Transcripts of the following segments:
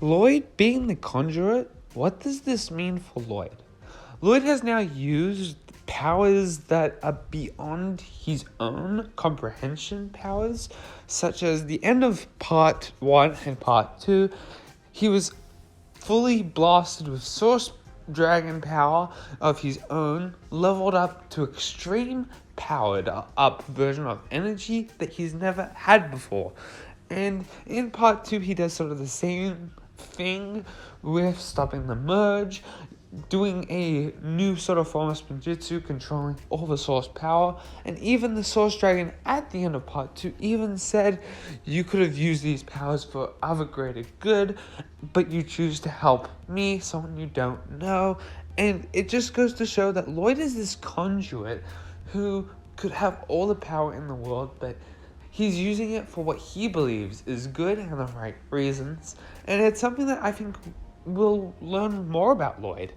Lloyd being the conduit, what does this mean for Lloyd? Lloyd has now used powers that are beyond his own comprehension powers, such as the end of part 1 and part 2. He was fully blasted with source dragon power of his own, leveled up to extreme powered up version of energy that he's never had before. And in part 2, he does sort of the same thing with stopping the merge, doing a new sort of form of spinjitzu, controlling all the source power. And even the source dragon at the end of part 2 even said you could have used these powers for other greater good, but you choose to help me, someone you don't know. And it just goes to show that Lloyd is this conduit who could have all the power in the world, but he's using it for what he believes is good and the right reasons. And it's something that I think we'll learn more about Lloyd.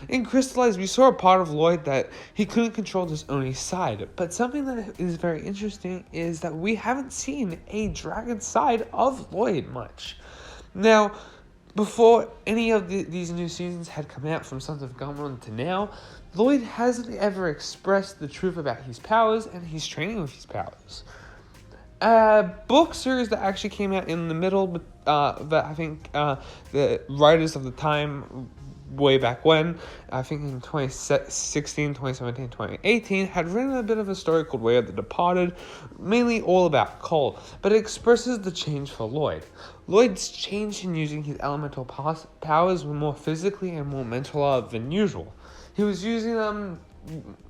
In Crystallized, we saw a part of Lloyd that he couldn't control his own side. But something that is very interesting is that we haven't seen a dragon side of Lloyd much. Now, before any of these new seasons had come out from Sons of Gumron to now, Lloyd hasn't ever expressed the truth about his powers and his training with his powers. Book series that actually came out in the middle, that I think the writers of the time, way back when, I think in 2016, 2017, 2018, had written a bit of a story called Way of the Departed, mainly all about Cole, but it expresses the change for Lloyd. Lloyd's change in using his elemental powers were more physically and more mental than usual. He was using them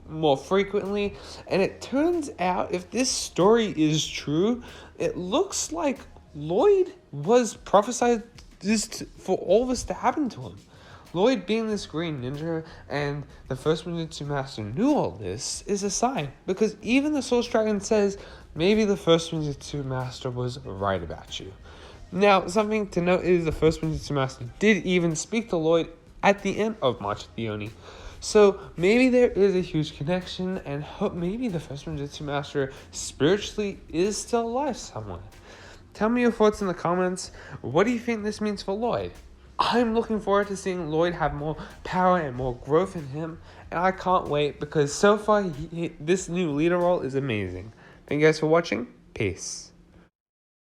more frequently, and it turns out, if this story is true, it looks like Lloyd was prophesied for all this to happen to him. Lloyd being this green ninja and the first Ninjutsu Master knew all this is a sign, because even the Source Dragon says maybe the first Ninjutsu Master was right about you. Now, something to note is the first Ninjutsu Master did even speak to Lloyd at the end of March of the Oni. So maybe there is a huge connection, and maybe the first Ninjutsu Master spiritually is still alive somewhere. Tell me your thoughts in the comments. What do you think this means for Lloyd? I'm looking forward to seeing Lloyd have more power and more growth in him, and I can't wait, because so far this new leader role is amazing. Thank you guys for watching. Peace.